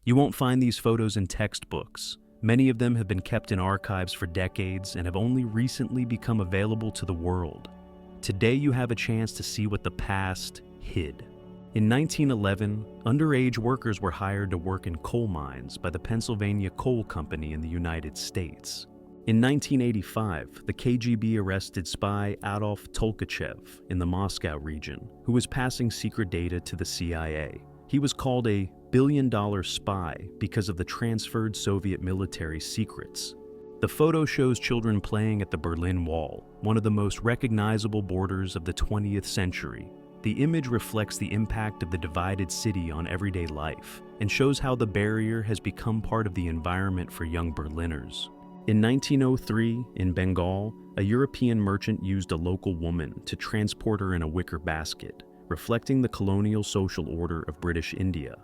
You won't find these photos in textbooks. Many of them have been kept in archives for decades and have only recently become available to the world. Today you have a chance to see what the past hid. In 1911, underage workers were hired to work in coal mines by the Pennsylvania Coal Company in the United States. In 1985, the KGB arrested spy Adolf Tolkachev in the Moscow region, who was passing secret data to the CIA. He was called a billion-dollar spy because of the transferred Soviet military secrets. The photo shows children playing at the Berlin Wall, one of the most recognizable borders of the 20th century. The image reflects the impact of the divided city on everyday life and shows how the barrier has become part of the environment for young Berliners. In 1903, in Bengal, a European merchant used a local woman to transport her in a wicker basket, reflecting the colonial social order of British India.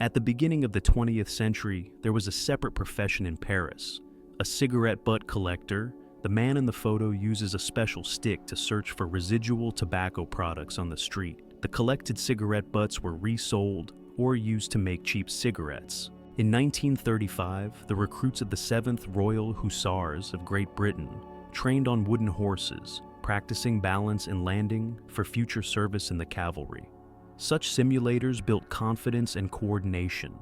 At the beginning of the 20th century, there was a separate profession in Paris, a cigarette butt collector. The man in the photo uses a special stick to search for residual tobacco products on the street. The collected cigarette butts were resold or used to make cheap cigarettes. In 1935, the recruits of the 7th Royal Hussars of Great Britain trained on wooden horses, practicing balance and landing for future service in the cavalry. Such simulators built confidence and coordination,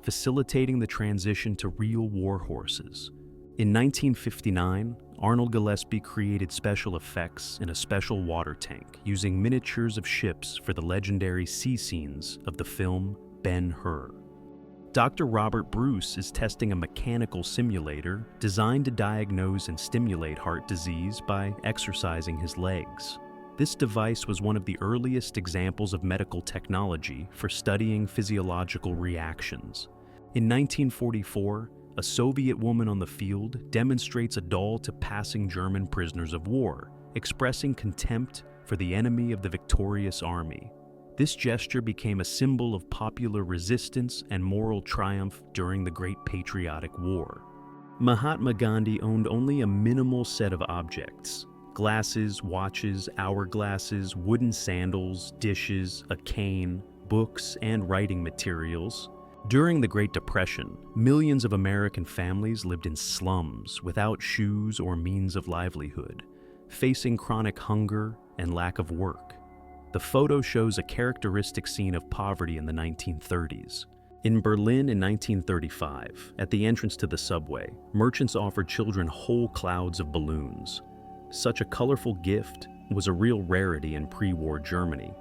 facilitating the transition to real war horses. In 1959, Arnold Gillespie created special effects in a special water tank using miniatures of ships for the legendary sea scenes of the film Ben-Hur. Dr. Robert Bruce is testing a mechanical simulator designed to diagnose and stimulate heart disease by exercising his legs. This device was one of the earliest examples of medical technology for studying physiological reactions. In 1944, a Soviet woman on the field demonstrates a doll to passing German prisoners of war, expressing contempt for the enemy of the victorious army. This gesture became a symbol of popular resistance and moral triumph during the Great Patriotic War. Mahatma Gandhi owned only a minimal set of objects: glasses, watches, hourglasses, wooden sandals, dishes, a cane, books, and writing materials. During the Great Depression, millions of American families lived in slums without shoes or means of livelihood, facing chronic hunger and lack of work. The photo shows a characteristic scene of poverty in the 1930s. In Berlin in 1935, at the entrance to the subway, merchants offered children whole clouds of balloons. Such a colorful gift was a real rarity in pre-war Germany.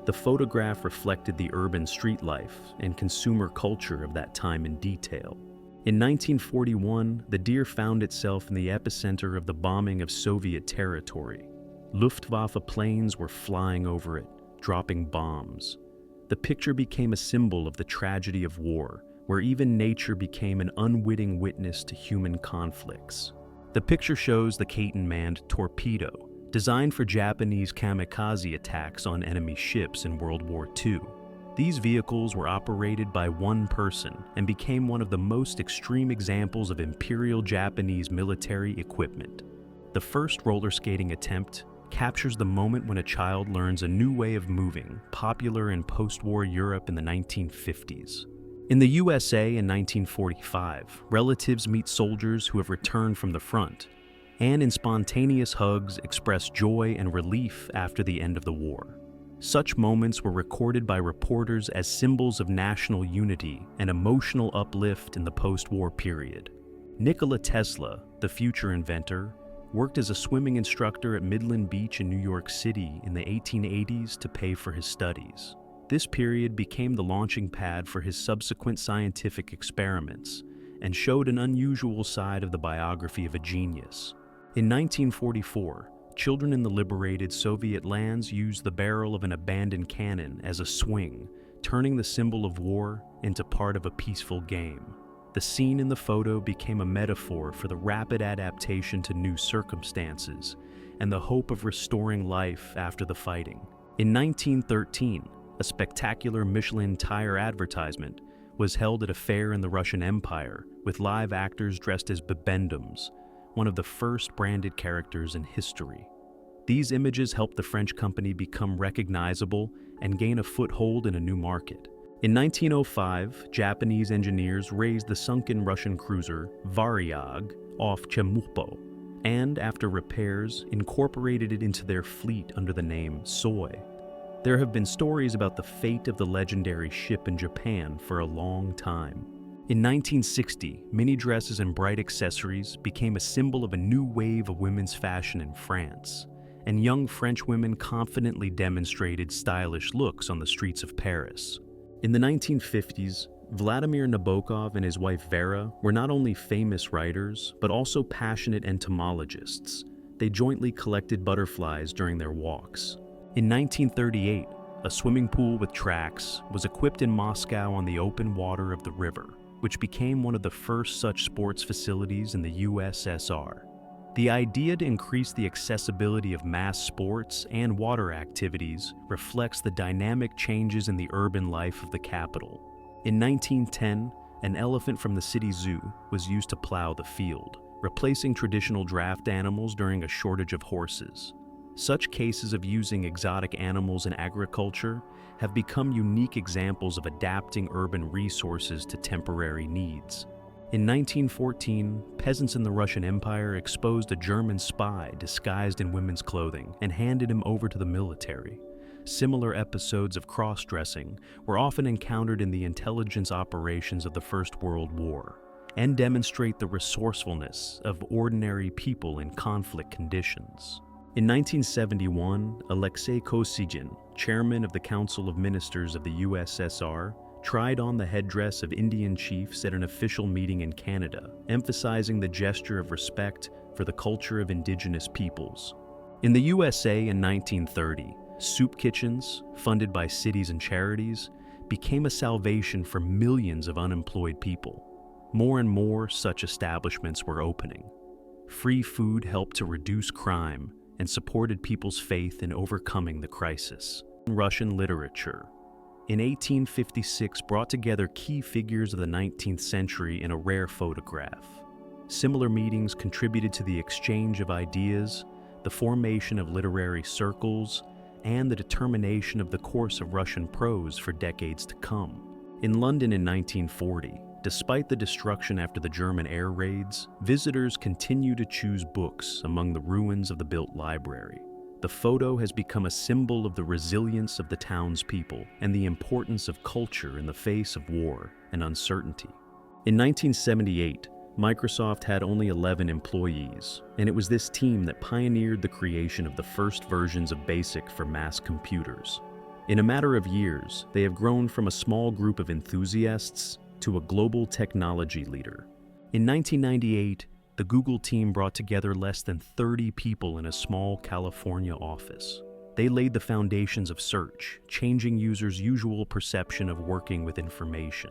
The photograph reflected the urban street life and consumer culture of that time in detail. In 1941, the deer found itself in the epicenter of the bombing of Soviet territory. Luftwaffe planes were flying over it, dropping bombs. The picture became a symbol of the tragedy of war, where even nature became an unwitting witness to human conflicts. The picture shows the Kaiten-manned torpedo, designed for Japanese kamikaze attacks on enemy ships in World War II. These vehicles were operated by one person and became one of the most extreme examples of Imperial Japanese military equipment. The first roller skating attempt captures the moment when a child learns a new way of moving, popular in post-war Europe in the 1950s. In the USA in 1945, relatives meet soldiers who have returned from the front, and in spontaneous hugs express joy and relief after the end of the war. Such moments were recorded by reporters as symbols of national unity and emotional uplift in the post-war period. Nikola Tesla, the future inventor, worked as a swimming instructor at Midland Beach in New York City in the 1880s to pay for his studies. This period became the launching pad for his subsequent scientific experiments and showed an unusual side of the biography of a genius. In 1944, children in the liberated Soviet lands used the barrel of an abandoned cannon as a swing, turning the symbol of war into part of a peaceful game. The scene in the photo became a metaphor for the rapid adaptation to new circumstances and the hope of restoring life after the fighting. In 1913, a spectacular Michelin tire advertisement was held at a fair in the Russian Empire with live actors dressed as Bibendums, one of the first branded characters in history. These images helped the French company become recognizable and gain a foothold in a new market. In 1905, Japanese engineers raised the sunken Russian cruiser Varyag off Chemulpo, and after repairs, incorporated it into their fleet under the name Soy. There have been stories about the fate of the legendary ship in Japan for a long time. In 1960, mini dresses and bright accessories became a symbol of a new wave of women's fashion in France, and young French women confidently demonstrated stylish looks on the streets of Paris. In the 1950s, Vladimir Nabokov and his wife Vera were not only famous writers, but also passionate entomologists. They jointly collected butterflies during their walks. In 1938, a swimming pool with tracks was equipped in Moscow on the open water of the river, which became one of the first such sports facilities in the USSR. The idea to increase the accessibility of mass sports and water activities reflects the dynamic changes in the urban life of the capital. In 1910, an elephant from the city zoo was used to plow the field, replacing traditional draft animals during a shortage of horses. Such cases of using exotic animals in agriculture have become unique examples of adapting urban resources to temporary needs. In 1914, peasants in the Russian Empire exposed a German spy disguised in women's clothing and handed him over to the military. Similar episodes of cross-dressing were often encountered in the intelligence operations of the First World War and demonstrate the resourcefulness of ordinary people in conflict conditions. In 1971, Alexei Kosygin, chairman of the Council of Ministers of the USSR, tried on the headdress of Indian chiefs at an official meeting in Canada, emphasizing the gesture of respect for the culture of indigenous peoples. In the USA in 1930, soup kitchens, funded by cities and charities, became a salvation for millions of unemployed people. More and more such establishments were opening. Free food helped to reduce crime and supported people's faith in overcoming the crisis. Russian literature, in 1856, brought together key figures of the 19th century in a rare photograph. Similar meetings contributed to the exchange of ideas, the formation of literary circles, and the determination of the course of Russian prose for decades to come. In London in 1940, despite the destruction after the German air raids, visitors continue to choose books among the ruins of the built library. The photo has become a symbol of the resilience of the townspeople and the importance of culture in the face of war and uncertainty. In 1978, Microsoft had only 11 employees, and it was this team that pioneered the creation of the first versions of BASIC for mass computers. In a matter of years, they have grown from a small group of enthusiasts to a global technology leader. In 1998, the Google team brought together less than 30 people in a small California office. They laid the foundations of search, changing users' usual perception of working with information.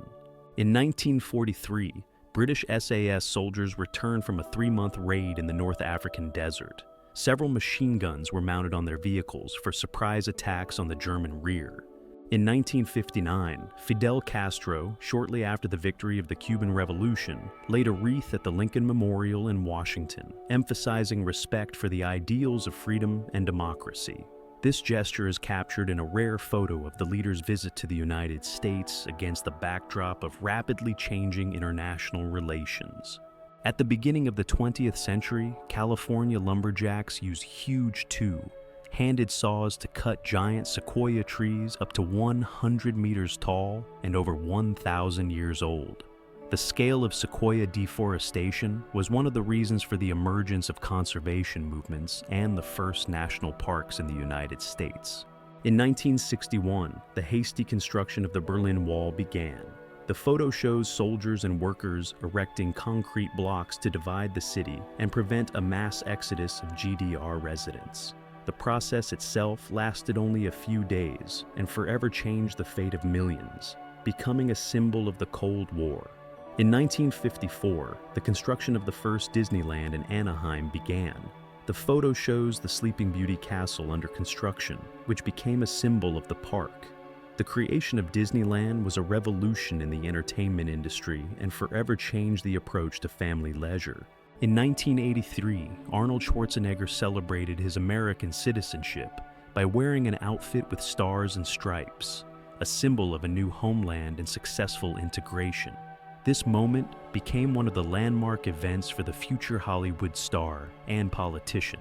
In 1943, British SAS soldiers returned from a 3-month raid in the North African desert. Several machine guns were mounted on their vehicles for surprise attacks on the German rear. In 1959, Fidel Castro, shortly after the victory of the Cuban Revolution, laid a wreath at the Lincoln Memorial in Washington, emphasizing respect for the ideals of freedom and democracy. This gesture is captured in a rare photo of the leader's visit to the United States against the backdrop of rapidly changing international relations. At the beginning of the 20th century, California lumberjacks used huge two-handed saws to cut giant sequoia trees up to 100 meters tall and over 1,000 years old. The scale of sequoia deforestation was one of the reasons for the emergence of conservation movements and the first national parks in the United States. In 1961, the hasty construction of the Berlin Wall began. The photo shows soldiers and workers erecting concrete blocks to divide the city and prevent a mass exodus of GDR residents. The process itself lasted only a few days and forever changed the fate of millions, becoming a symbol of the Cold War. In 1954, the construction of the first Disneyland in Anaheim began. The photo shows the Sleeping Beauty Castle under construction, which became a symbol of the park. The creation of Disneyland was a revolution in the entertainment industry and forever changed the approach to family leisure. In 1983, Arnold Schwarzenegger celebrated his American citizenship by wearing an outfit with stars and stripes. a symbol of a new homeland and successful integration. This moment became one of the landmark events for the future Hollywood star and politician.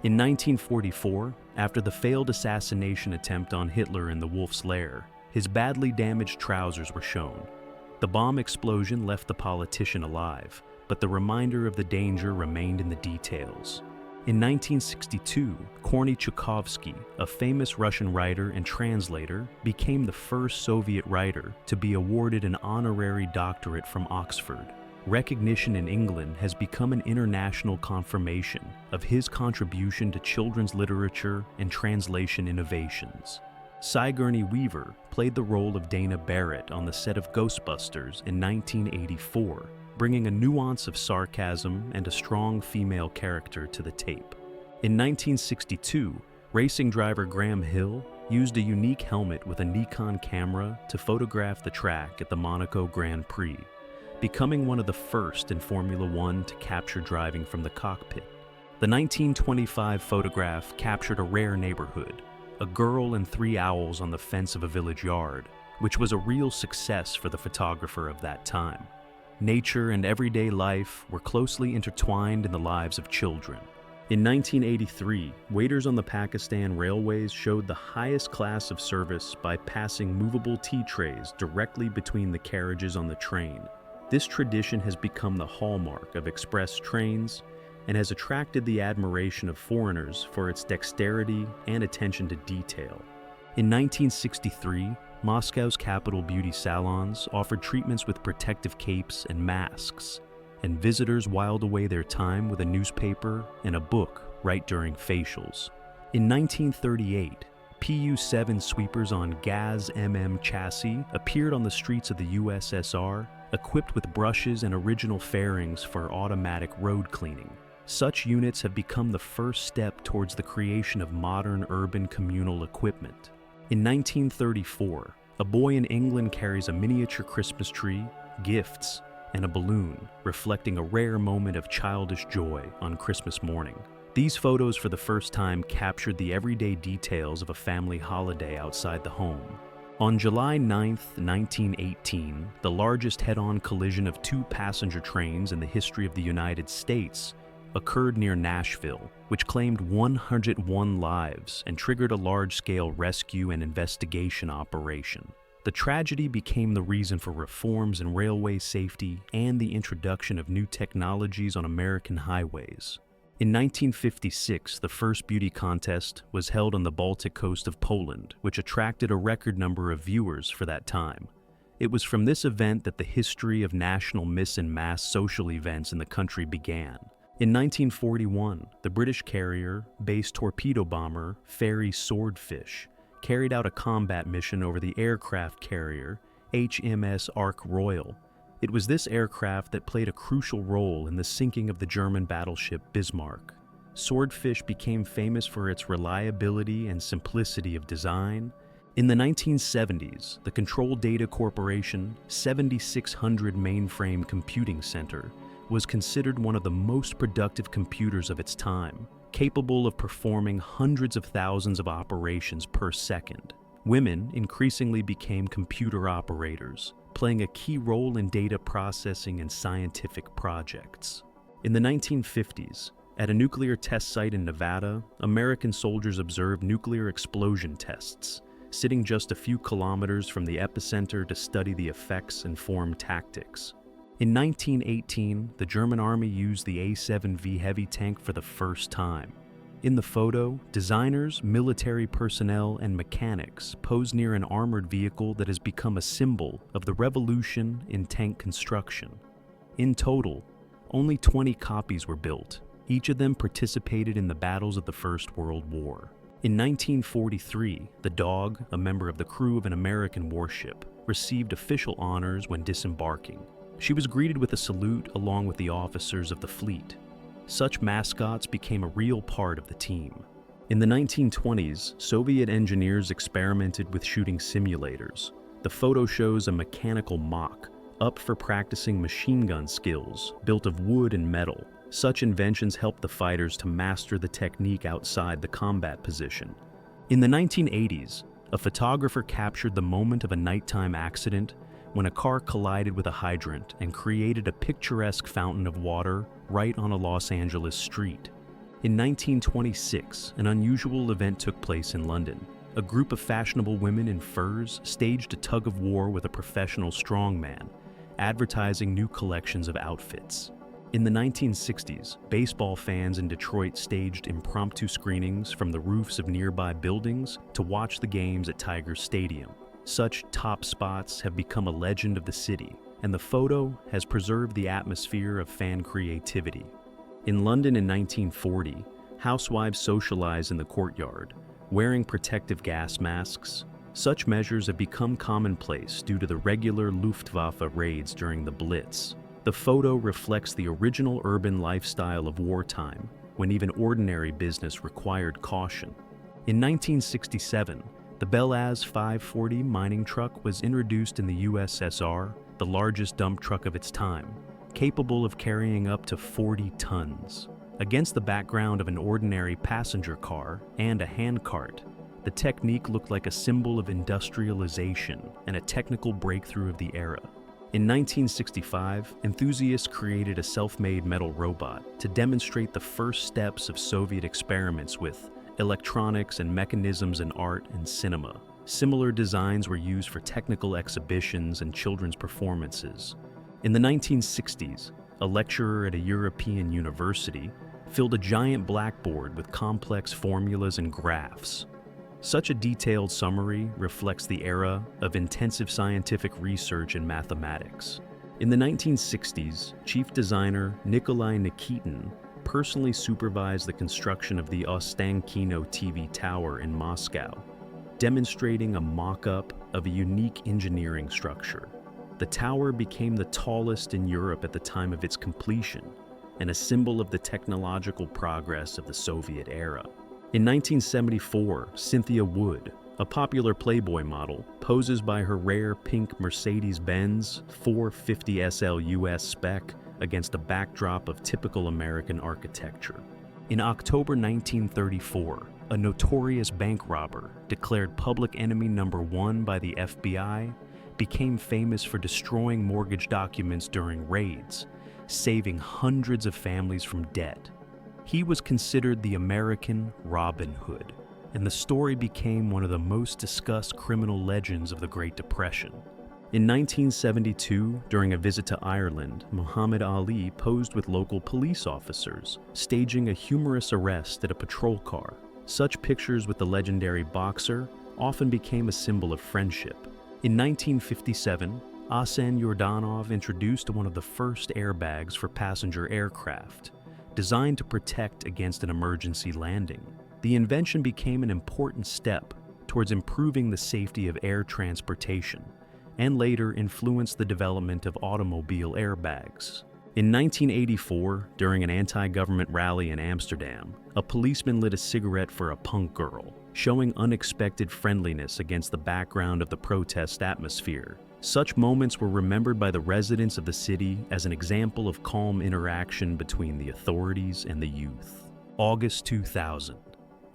In 1944, after the failed assassination attempt on Hitler in the Wolf's Lair, his badly damaged trousers were shown. The bomb explosion left the politician alive, but the reminder of the danger remained in the details. In 1962, Korny Chukovsky, a famous Russian writer and translator, became the first Soviet writer to be awarded an honorary doctorate from Oxford. Recognition in England has become an international confirmation of his contribution to children's literature and translation innovations. Sigourney Weaver played the role of Dana Barrett on the set of Ghostbusters in 1984, bringing a nuance of sarcasm and a strong female character to the tape. In 1962, racing driver Graham Hill used a unique helmet with a Nikon camera to photograph the track at the Monaco Grand Prix, becoming one of the first in Formula One to capture driving from the cockpit. The 1925 photograph captured a rare neighborhood, a girl and 3 owls on the fence of a village yard, which was a real success for the photographer of that time. Nature and everyday life were closely intertwined in the lives of children. In 1983, waiters on the Pakistan railways showed the highest class of service by passing movable tea trays directly between the carriages on the train. This tradition has become the hallmark of express trains and has attracted the admiration of foreigners for its dexterity and attention to detail. In 1963, Moscow's capital beauty salons offered treatments with protective capes and masks, and visitors whiled away their time with a newspaper and a book right during facials. In 1938, Pu-7 sweepers on Gaz MM chassis appeared on the streets of the USSR, equipped with brushes and original fairings for automatic road cleaning. Such units have become the first step towards the creation of modern urban communal equipment. In 1934, a boy in England carries a miniature Christmas tree, gifts, and a balloon, reflecting a rare moment of childish joy on Christmas morning. These photos for the first time captured the everyday details of a family holiday outside the home. On July 9, 1918, the largest head-on collision of 2 passenger trains in the history of the United States occurred near Nashville, which claimed 101 lives and triggered a large-scale rescue and investigation operation. The tragedy became the reason for reforms in railway safety and the introduction of new technologies on American highways. In 1956, the first beauty contest was held on the Baltic coast of Poland, which attracted a record number of viewers for that time. It was from this event that the history of national Miss and mass social events in the country began. In 1941, the British carrier-based torpedo bomber ferry Swordfish carried out a combat mission over the aircraft carrier HMS Ark Royal. It was this aircraft that played a crucial role in the sinking of the German battleship Bismarck. Swordfish became famous for its reliability and simplicity of design. In the 1970s, the Control Data Corporation 7600 mainframe computing center was considered one of the most productive computers of its time, capable of performing hundreds of thousands of operations per second. Women increasingly became computer operators, playing a key role in data processing and scientific projects. In the 1950s, at a nuclear test site in Nevada, American soldiers observed nuclear explosion tests, sitting just a few kilometers from the epicenter to study the effects and form tactics. In 1918, the German Army used the A-7V heavy tank for the first time. In the photo, designers, military personnel, and mechanics pose near an armored vehicle that has become a symbol of the revolution in tank construction. In total, only 20 copies were built. Each of them participated in the battles of the First World War. In 1943, the Dog, a member of the crew of an American warship, received official honors when disembarking. She was greeted with a salute along with the officers of the fleet. Such mascots became a real part of the team. In the 1920s, Soviet engineers experimented with shooting simulators. The photo shows a mechanical mock, up for practicing machine gun skills, built of wood and metal. Such inventions helped the fighters to master the technique outside the combat position. In the 1980s, A photographer captured the moment of a nighttime accident when a car collided with a hydrant and created a picturesque fountain of water right on a Los Angeles street. In 1926, an unusual event took place in London. A group of fashionable women in furs staged a tug-of-war with a professional strongman, advertising new collections of outfits. In the 1960s, baseball fans in Detroit staged impromptu screenings from the roofs of nearby buildings to watch the games at Tiger Stadium. Such top spots have become a legend of the city, and the photo has preserved the atmosphere of fan creativity. In London in 1940, housewives socialized in the courtyard, wearing protective gas masks. Such measures have become commonplace due to the regular Luftwaffe raids during the Blitz. The photo reflects the original urban lifestyle of wartime, when even ordinary business required caution. In 1967, the Belaz 540 mining truck was introduced in the USSR, the largest dump truck of its time, capable of carrying up to 40 tons. Against the background of an ordinary passenger car and a handcart, the technique looked like a symbol of industrialization and a technical breakthrough of the era. In 1965, enthusiasts created a self-made metal robot to demonstrate the first steps of Soviet experiments with electronics and mechanisms in art and cinema. Similar designs were used for technical exhibitions and children's performances. In the 1960s, a lecturer at a European university filled a giant blackboard with complex formulas and graphs. Such a detailed summary reflects the era of intensive scientific research in mathematics. In the 1960s, chief designer Nikolai Nikitin personally supervised the construction of the Ostankino TV tower in Moscow, demonstrating a mock-up of a unique engineering structure. The tower became the tallest in Europe at the time of its completion, and a symbol of the technological progress of the Soviet era. In 1974, Cynthia Wood, a popular Playboy model, poses by her rare pink Mercedes-Benz 450 SL US spec against a backdrop of typical American architecture. In October 1934, a notorious bank robber, declared public enemy number 1 by the FBI, became famous for destroying mortgage documents during raids, saving hundreds of families from debt. He was considered the American Robin Hood, and the story became one of the most discussed criminal legends of the Great Depression. In 1972, during a visit to Ireland, Muhammad Ali posed with local police officers, staging a humorous arrest at a patrol car. Such pictures with the legendary boxer often became a symbol of friendship. In 1957, Arsen Yordanov introduced one of the first airbags for passenger aircraft, designed to protect against an emergency landing. The invention became an important step towards improving the safety of air transportation, and later influenced the development of automobile airbags. In 1984, during an anti-government rally in Amsterdam, a policeman lit a cigarette for a punk girl, showing unexpected friendliness against the background of the protest atmosphere. Such moments were remembered by the residents of the city as an example of calm interaction between the authorities and the youth. August 2000.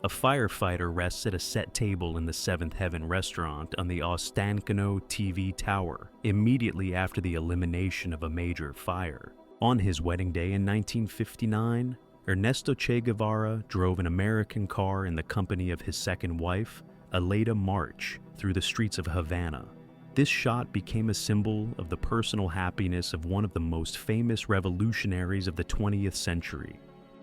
A firefighter rests at a set table in the Seventh Heaven restaurant on the Ostankino TV tower immediately after the elimination of a major fire. On his wedding day in 1959, Ernesto Che Guevara drove an American car in the company of his second wife, Aleda March, through the streets of Havana. This shot became a symbol of the personal happiness of one of the most famous revolutionaries of the 20th century.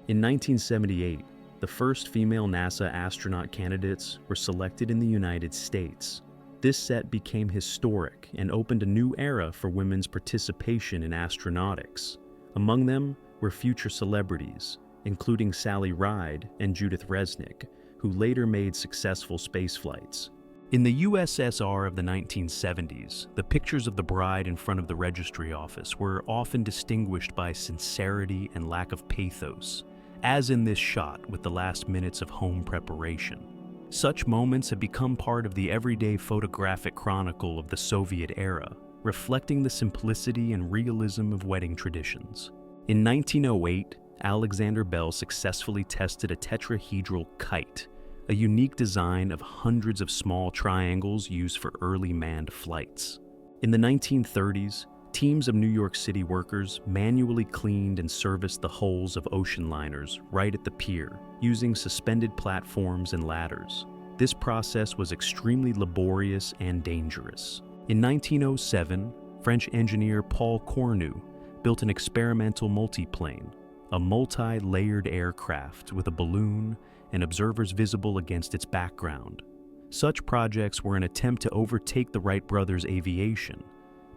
In 1978, the first female NASA astronaut candidates were selected in the United States. This set became historic and opened a new era for women's participation in astronautics. Among them were future celebrities, including Sally Ride and Judith Resnick, who later made successful space flights. In the USSR of the 1970s, the pictures of the bride in front of the registry office were often distinguished by sincerity and lack of pathos, as in this shot with the last minutes of home preparation. Such moments have become part of the everyday photographic chronicle of the Soviet era, reflecting the simplicity and realism of wedding traditions. In 1908, Alexander Bell successfully tested a tetrahedral kite, a unique design of hundreds of small triangles used for early manned flights. In the 1930s, teams of New York City workers manually cleaned and serviced the hulls of ocean liners right at the pier, using suspended platforms and ladders. This process was extremely laborious and dangerous. In 1907, French engineer Paul Cornu built an experimental multiplane, a multi-layered aircraft with a balloon and observers visible against its background. Such projects were an attempt to overtake the Wright brothers' aviation,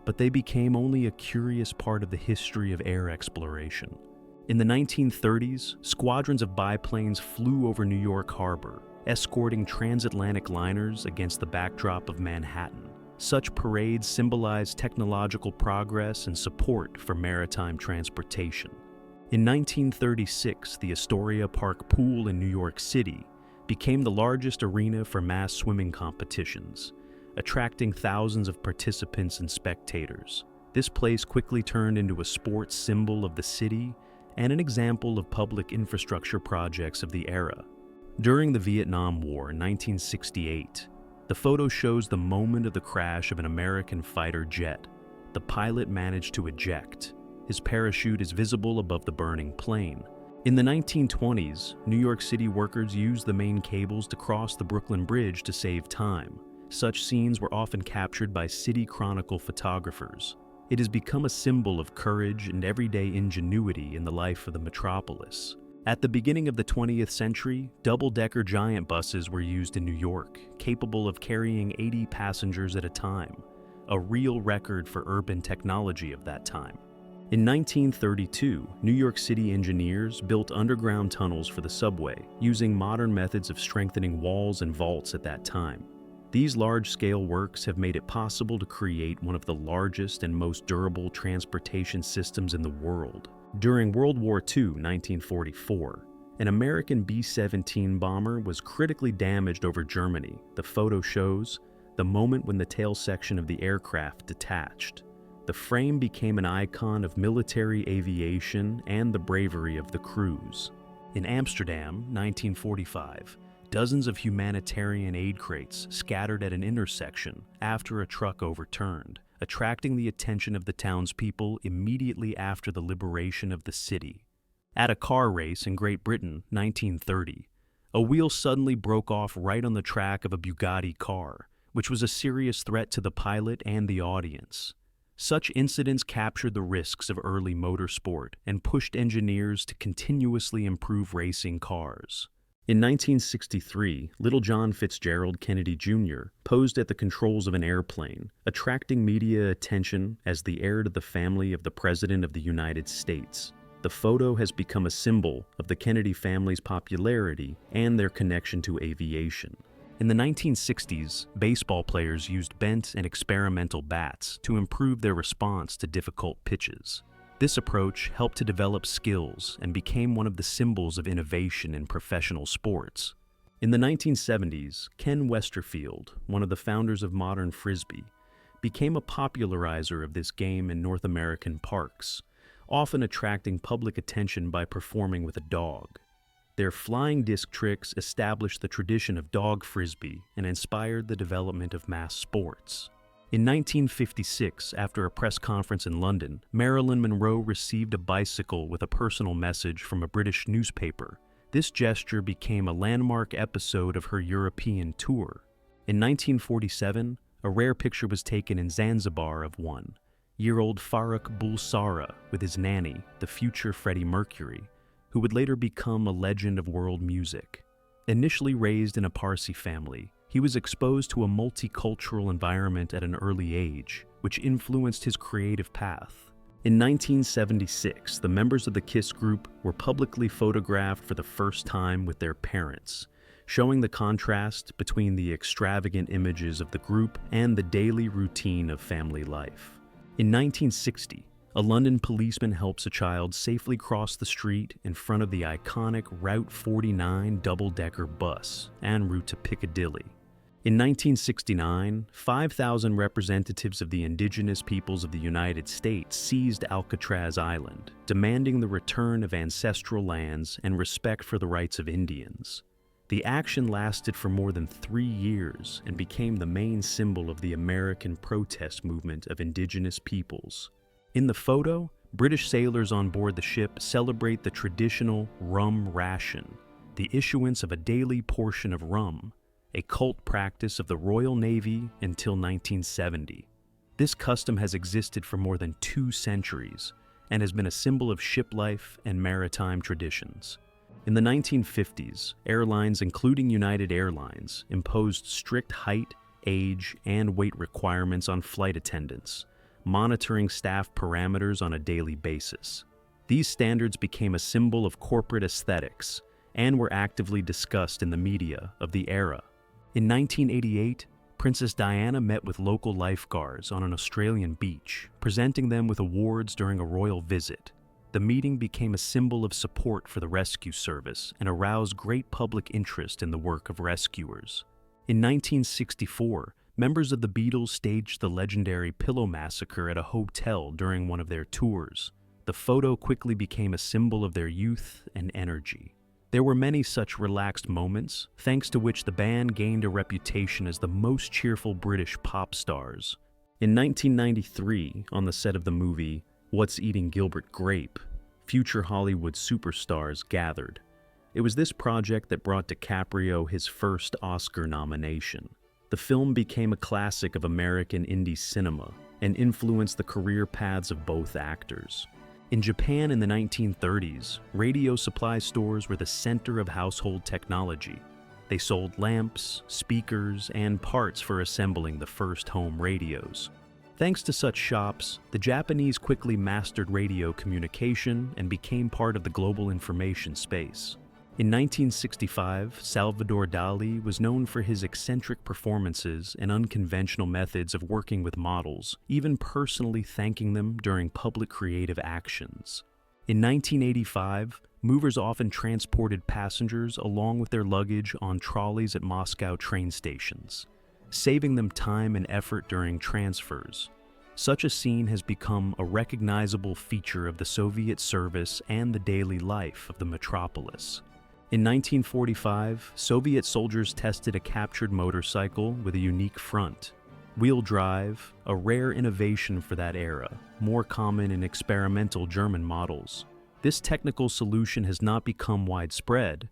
but they became only a curious part of the history of air exploration. In the 1930s, squadrons of biplanes flew over New York Harbor, escorting transatlantic liners against the backdrop of Manhattan. Such parades symbolized technological progress and support for maritime transportation. In 1936, the Astoria Park Pool in New York City became the largest arena for mass swimming competitions, attracting thousands of participants and spectators. This place quickly turned into a sports symbol of the city and an example of public infrastructure projects of the era. During the Vietnam War in 1968, the photo shows the moment of the crash of an American fighter jet. The pilot managed to eject. His parachute is visible above the burning plane. In the 1920s, New York City workers used the main cables to cross the Brooklyn Bridge to save time. Such scenes were often captured by city chronicle photographers. It has become a symbol of courage and everyday ingenuity in the life of the metropolis. At the beginning of the 20th century, double-decker giant buses were used in New York, capable of carrying 80 passengers at a time, a real record for urban technology of that time. In 1932, New York City engineers built underground tunnels for the subway, using modern methods of strengthening walls and vaults at that time. These large-scale works have made it possible to create one of the largest and most durable transportation systems in the world. During World War II, 1944, an American B-17 bomber was critically damaged over Germany. The photo shows the moment when the tail section of the aircraft detached. The frame became an icon of military aviation and the bravery of the crews. In Amsterdam, 1945, dozens of humanitarian aid crates scattered at an intersection after a truck overturned, attracting the attention of the townspeople immediately after the liberation of the city. At a car race in Great Britain, 1930, a wheel suddenly broke off right on the track of a Bugatti car, which was a serious threat to the pilot and the audience. Such incidents captured the risks of early motorsport and pushed engineers to continuously improve racing cars. In 1963, little John Fitzgerald Kennedy Jr. posed at the controls of an airplane, attracting media attention as the heir to the family of the President of the United States. The photo has become a symbol of the Kennedy family's popularity and their connection to aviation. In the 1960s, baseball players used bent and experimental bats to improve their response to difficult pitches. This approach helped to develop skills and became one of the symbols of innovation in professional sports. In the 1970s, Ken Westerfield, one of the founders of modern Frisbee, became a popularizer of this game in North American parks, often attracting public attention by performing with a dog. Their flying disc tricks established the tradition of dog frisbee and inspired the development of mass sports. In 1956, after a press conference in London, Marilyn Monroe received a bicycle with a personal message from a British newspaper. This gesture became a landmark episode of her European tour. In 1947, a rare picture was taken in Zanzibar of one-year-old Farrokh Bulsara with his nanny, the future Freddie Mercury, who would later become a legend of world music. Initially raised in a Parsi family, he was exposed to a multicultural environment at an early age, which influenced his creative path. In 1976, the members of the KISS group were publicly photographed for the first time with their parents, showing the contrast between the extravagant images of the group and the daily routine of family life. In 1960, a London policeman helps a child safely cross the street in front of the iconic Route 49 double-decker bus en route to Piccadilly. In 1969, 5,000 representatives of the indigenous peoples of the United States seized Alcatraz Island, demanding the return of ancestral lands and respect for the rights of Indians. The action lasted for more than 3 years and became the main symbol of the American protest movement of indigenous peoples. In the photo, British sailors on board the ship celebrate the traditional rum ration, the issuance of a daily portion of rum, a cult practice of the Royal Navy until 1970. This custom has existed for more than 2 centuries and has been a symbol of ship life and maritime traditions. In the 1950s, airlines, including United Airlines, imposed strict height, age, and weight requirements on flight attendants, monitoring staff parameters on a daily basis. These standards became a symbol of corporate aesthetics and were actively discussed in the media of the era. In 1988, Princess Diana met with local lifeguards on an Australian beach, presenting them with awards during a royal visit. The meeting became a symbol of support for the rescue service and aroused great public interest in the work of rescuers. In 1964, members of the Beatles staged the legendary Pillow Massacre at a hotel during one of their tours. The photo quickly became a symbol of their youth and energy. There were many such relaxed moments, thanks to which the band gained a reputation as the most cheerful British pop stars. In 1993, on the set of the movie What's Eating Gilbert Grape, future Hollywood superstars gathered. It was this project that brought DiCaprio his first Oscar nomination. The film became a classic of American indie cinema and influenced the career paths of both actors. In Japan in the 1930s, radio supply stores were the center of household technology. They sold lamps, speakers, and parts for assembling the first home radios. Thanks to such shops, the Japanese quickly mastered radio communication and became part of the global information space. In 1965, Salvador Dali was known for his eccentric performances and unconventional methods of working with models, even personally thanking them during public creative actions. In 1985, movers often transported passengers along with their luggage on trolleys at Moscow train stations, saving them time and effort during transfers. Such a scene has become a recognizable feature of the Soviet service and the daily life of the metropolis. In 1945, Soviet soldiers tested a captured motorcycle with a unique front. Wheel drive, a rare innovation for that era, more common in experimental German models. This technical solution has not become widespread,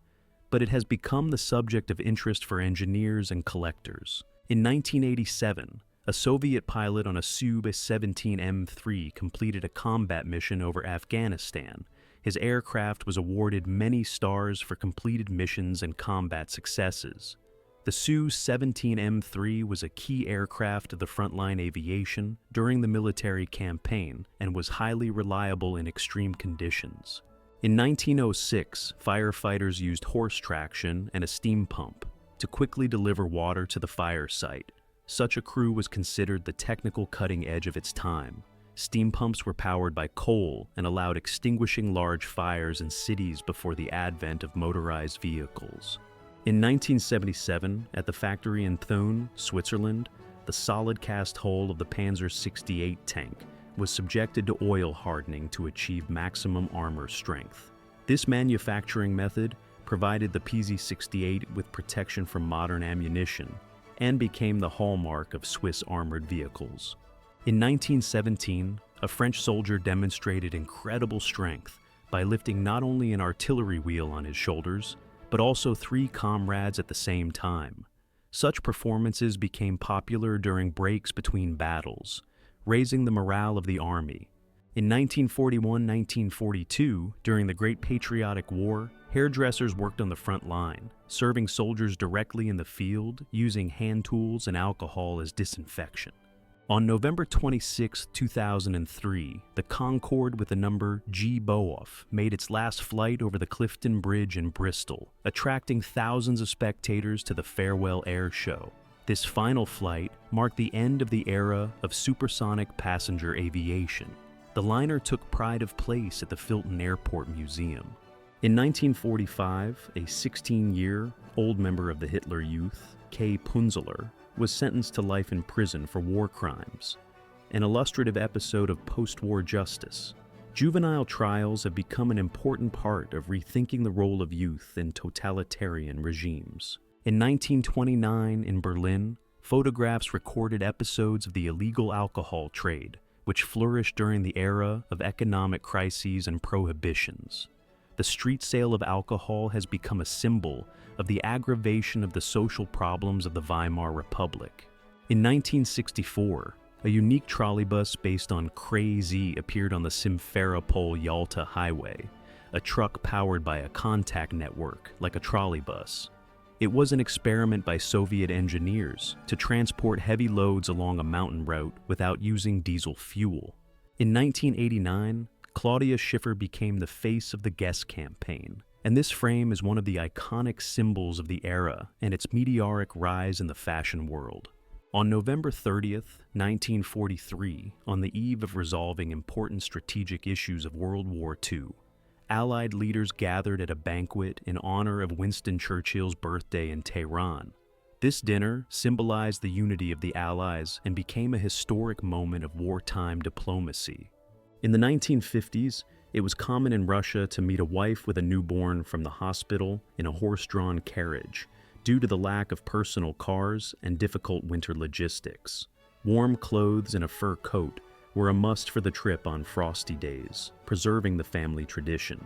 but it has become the subject of interest for engineers and collectors. In 1987, a Soviet pilot on a Su-17M3 completed a combat mission over Afghanistan. His aircraft was awarded many stars for completed missions and combat successes. The Su-17M3 was a key aircraft of the frontline aviation during the military campaign and was highly reliable in extreme conditions. In 1906, firefighters used horse traction and a steam pump to quickly deliver water to the fire site. Such a crew was considered the technical cutting edge of its time. Steam pumps were powered by coal and allowed extinguishing large fires in cities before the advent of motorized vehicles. In 1977, at the factory in Thun, Switzerland, the solid cast hull of the Panzer 68 tank was subjected to oil hardening to achieve maximum armor strength. This manufacturing method provided the PZ-68 with protection from modern ammunition and became the hallmark of Swiss armored vehicles. In 1917, a French soldier demonstrated incredible strength by lifting not only an artillery wheel on his shoulders, but also 3 comrades at the same time. Such performances became popular during breaks between battles, raising the morale of the army. In 1941-1942, during the Great Patriotic War, hairdressers worked on the front line, serving soldiers directly in the field, using hand tools and alcohol as disinfection. On November 26, 2003, the Concorde with the number G. Boaf made its last flight over the Clifton Bridge in Bristol, attracting thousands of spectators to the farewell air show. This final flight marked the end of the era of supersonic passenger aviation. The liner took pride of place at the Filton Airport Museum. In 1945, a 16-year-old member of the Hitler Youth, K. Punzeler, was sentenced to life in prison for war crimes, an illustrative episode of post-war justice. Juvenile trials have become an important part of rethinking the role of youth in totalitarian regimes. In 1929, in Berlin, photographs recorded episodes of the illegal alcohol trade, which flourished during the era of economic crises and prohibitions. The street sale of alcohol has become a symbol of the aggravation of the social problems of the Weimar Republic. In 1964, a unique trolleybus based on Crazy appeared on the Simferopol-Yalta highway, a truck powered by a contact network like a trolleybus. It was an experiment by Soviet engineers to transport heavy loads along a mountain route without using diesel fuel. In 1989, Claudia Schiffer became the face of the Guess campaign, and this frame is one of the iconic symbols of the era and its meteoric rise in the fashion world. On November 30th, 1943, on the eve of resolving important strategic issues of World War II, Allied leaders gathered at a banquet in honor of Winston Churchill's birthday in Tehran. This dinner symbolized the unity of the Allies and became a historic moment of wartime diplomacy. In the 1950s, it was common in Russia to meet a wife with a newborn from the hospital in a horse-drawn carriage, due to the lack of personal cars and difficult winter logistics. Warm clothes and a fur coat were a must for the trip on frosty days, preserving the family tradition.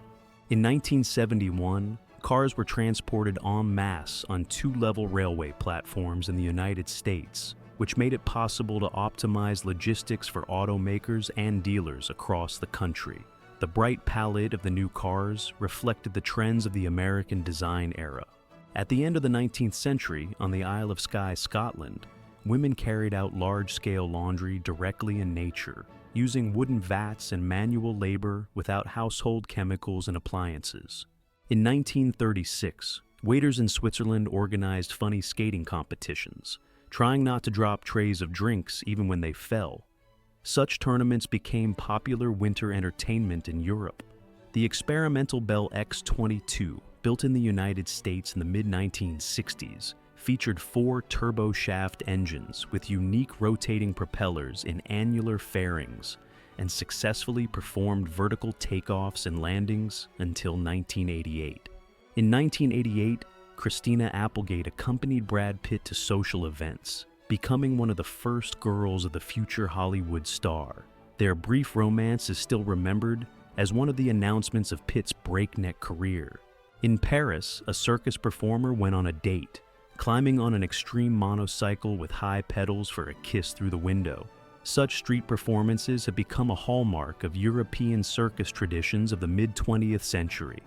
In 1971, cars were transported en masse on two-level railway platforms in the United States, which made it possible to optimize logistics for automakers and dealers across the country. The bright palette of the new cars reflected the trends of the American design era. At the end of the 19th century, on the Isle of Skye, Scotland, women carried out large-scale laundry directly in nature, using wooden vats and manual labor without household chemicals and appliances. In 1936, waiters in Switzerland organized funny skating competitions, trying not to drop trays of drinks even when they fell. Such tournaments became popular winter entertainment in Europe. The experimental Bell X-22, built in the United States in the mid-1960s, featured 4 turboshaft engines with unique rotating propellers in annular fairings and successfully performed vertical takeoffs and landings until 1988. In 1988, Christina Applegate accompanied Brad Pitt to social events, becoming one of the first girls of the future Hollywood star. Their brief romance is still remembered as one of the announcements of Pitt's breakneck career. In Paris, a circus performer went on a date, climbing on an extreme monocycle with high pedals for a kiss through the window. Such street performances have become a hallmark of European circus traditions of the mid-20th century.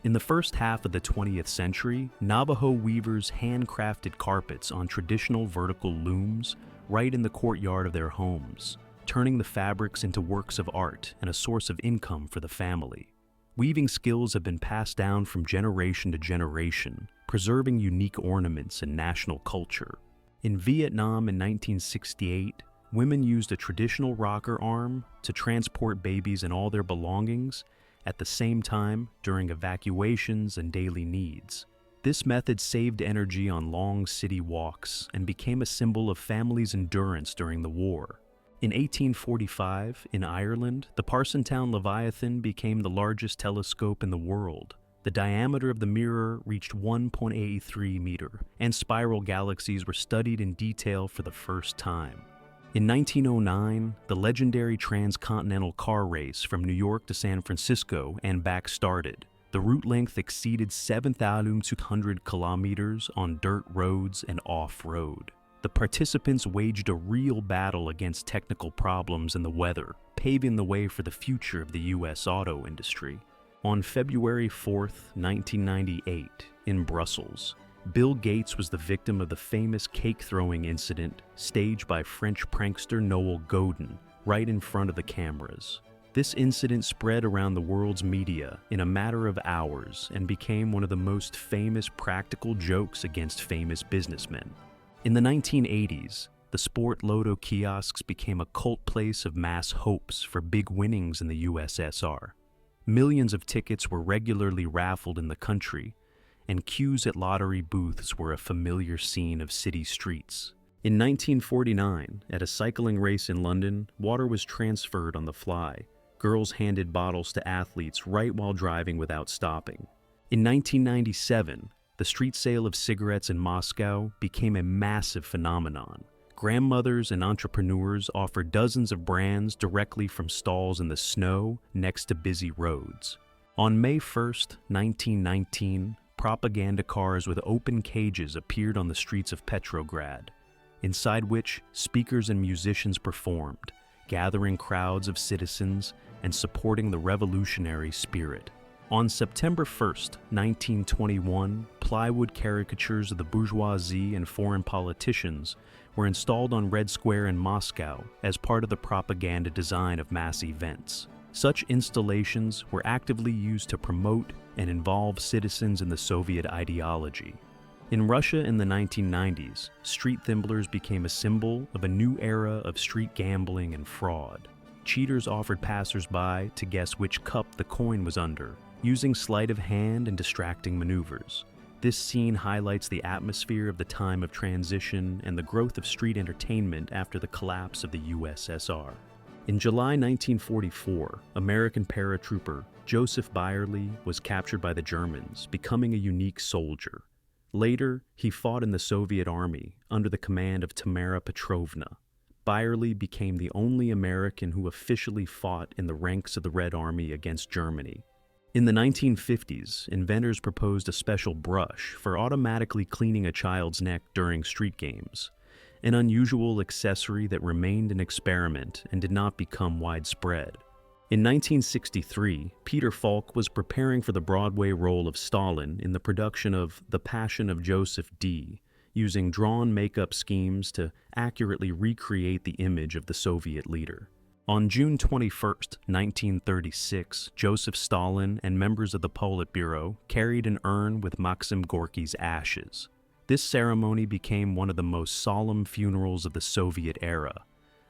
In the first half of the 20th century, Navajo weavers handcrafted carpets on traditional vertical looms right in the courtyard of their homes, turning the fabrics into works of art and a source of income for the family. Weaving skills have been passed down from generation to generation, preserving unique ornaments and national culture. In Vietnam in 1968, women used a traditional rocker arm to transport babies and all their belongings at the same time during evacuations and daily needs. This method saved energy on long city walks and became a symbol of families' endurance during the war. In 1845, in Ireland, the Parsonstown Leviathan became the largest telescope in the world. The diameter of the mirror reached 1.83 meter, and spiral galaxies were studied in detail for the first time. In 1909, the legendary transcontinental car race from New York to San Francisco and back started. The route length exceeded 7,200 kilometers on dirt roads and off-road. The participants waged a real battle against technical problems and the weather, paving the way for the future of the U.S. auto industry. On February 4, 1998, in Brussels, Bill Gates was the victim of the famous cake-throwing incident staged by French prankster Noel Godin right in front of the cameras. This incident spread around the world's media in a matter of hours and became one of the most famous practical jokes against famous businessmen. In the 1980s, the Sport Lotto kiosks became a cult place of mass hopes for big winnings in the USSR. Millions of tickets were regularly raffled in the country, and queues at lottery booths were a familiar scene of city streets. In 1949, at a cycling race in London, water was transferred on the fly, Girls handed bottles to athletes right while driving without stopping. In 1997, the street sale of cigarettes in Moscow became a massive phenomenon. Grandmothers and entrepreneurs offered dozens of brands directly from stalls in the snow next to busy roads. On May 1st, 1919, propaganda cars with open cages appeared on the streets of Petrograd, inside which speakers and musicians performed, gathering crowds of citizens and supporting the revolutionary spirit. On September 1st, 1921, plywood caricatures of the bourgeoisie and foreign politicians were installed on Red Square in Moscow as part of the propaganda design of mass events. Such installations were actively used to promote and involve citizens in the Soviet ideology. In Russia in the 1990s, street thimblers became a symbol of a new era of street gambling and fraud. Cheaters offered passers-by to guess which cup the coin was under, using sleight of hand and distracting maneuvers. This scene highlights the atmosphere of the time of transition and the growth of street entertainment after the collapse of the USSR. In July 1944, American paratrooper Joseph Byerly was captured by the Germans, becoming a unique soldier. Later, he fought in the Soviet Army under the command of Tamara Petrovna. Byerly became the only American who officially fought in the ranks of the Red Army against Germany. In the 1950s, inventors proposed a special brush for automatically cleaning a child's neck during street games, an unusual accessory that remained an experiment and did not become widespread. In 1963, Peter Falk was preparing for the Broadway role of Stalin in the production of The Passion of Joseph D., using drawn makeup schemes to accurately recreate the image of the Soviet leader. On June 21, 1936, Joseph Stalin and members of the Politburo carried an urn with Maxim Gorky's ashes. This ceremony became one of the most solemn funerals of the Soviet era,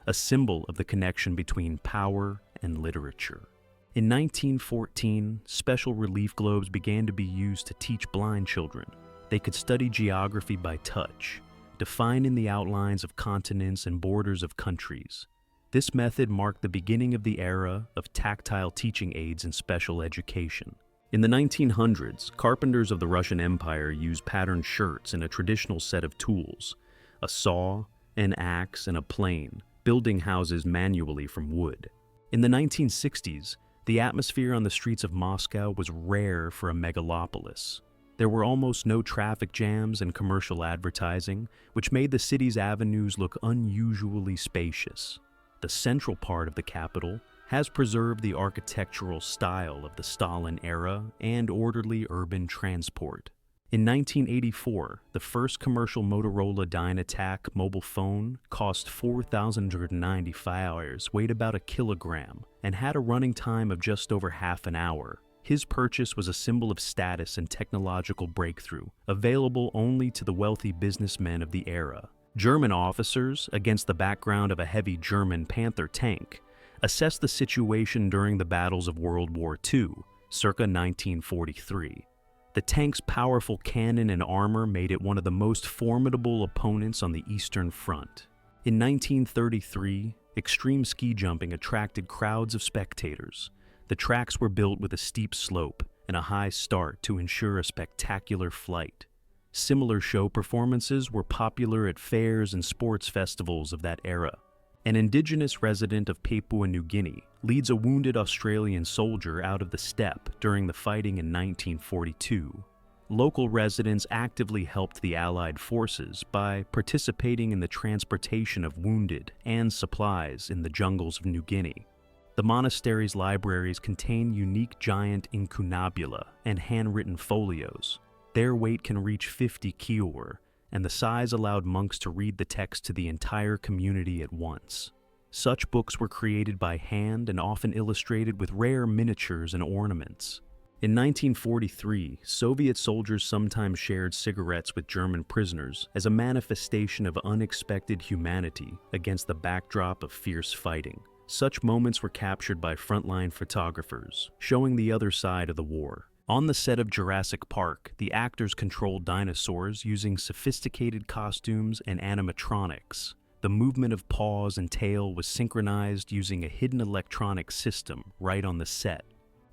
a symbol of the connection between power and literature. In 1914, special relief globes began to be used to teach blind children. They could study geography by touch, defining the outlines of continents and borders of countries. This method marked the beginning of the era of tactile teaching aids in special education. In the 1900s, carpenters of the Russian Empire used patterned shirts and a traditional set of tools, a saw, an axe, and a plane, building houses manually from wood. In the 1960s, the atmosphere on the streets of Moscow was rare for a megalopolis. There were almost no traffic jams and commercial advertising, which made the city's avenues look unusually spacious. The central part of the capital has preserved the architectural style of the Stalin era and orderly urban transport. In 1984, the first commercial Motorola Dynatac mobile phone cost $4,095, weighed about a kilogram, and had a running time of just over half an hour. His purchase was a symbol of status and technological breakthrough, available only to the wealthy businessmen of the era. German officers, against the background of a heavy German Panther tank, assessed the situation during the battles of World War II, circa 1943. The tank's powerful cannon and armor made it one of the most formidable opponents on the Eastern Front. In 1933, extreme ski jumping attracted crowds of spectators. The tracks were built with a steep slope and a high start to ensure a spectacular flight. Similar show performances were popular at fairs and sports festivals of that era. An indigenous resident of Papua New Guinea leads a wounded Australian soldier out of the steppe during the fighting in 1942. Local residents actively helped the Allied forces by participating in the transportation of wounded and supplies in the jungles of New Guinea. The monastery's libraries contain unique giant incunabula and handwritten folios. Their weight can reach 50 kilour, and the size allowed monks to read the text to the entire community at once. Such books were created by hand and often illustrated with rare miniatures and ornaments. In 1943, Soviet soldiers sometimes shared cigarettes with German prisoners as a manifestation of unexpected humanity against the backdrop of fierce fighting. Such moments were captured by frontline photographers, showing the other side of the war. On the set of Jurassic Park, the actors controlled dinosaurs using sophisticated costumes and animatronics. The movement of paws and tail was synchronized using a hidden electronic system right on the set.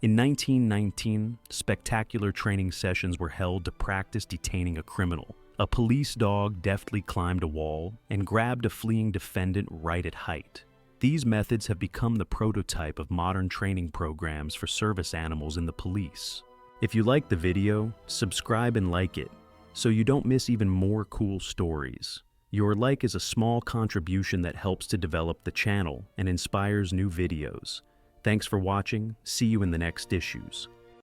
In 1919, spectacular training sessions were held to practice detaining a criminal. A police dog deftly climbed a wall and grabbed a fleeing defendant right at height. These methods have become the prototype of modern training programs for service animals in the police. If you like the video, subscribe and like it, so you don't miss even more cool stories. Your like is a small contribution that helps to develop the channel and inspires new videos. Thanks for watching. See you in the next issues.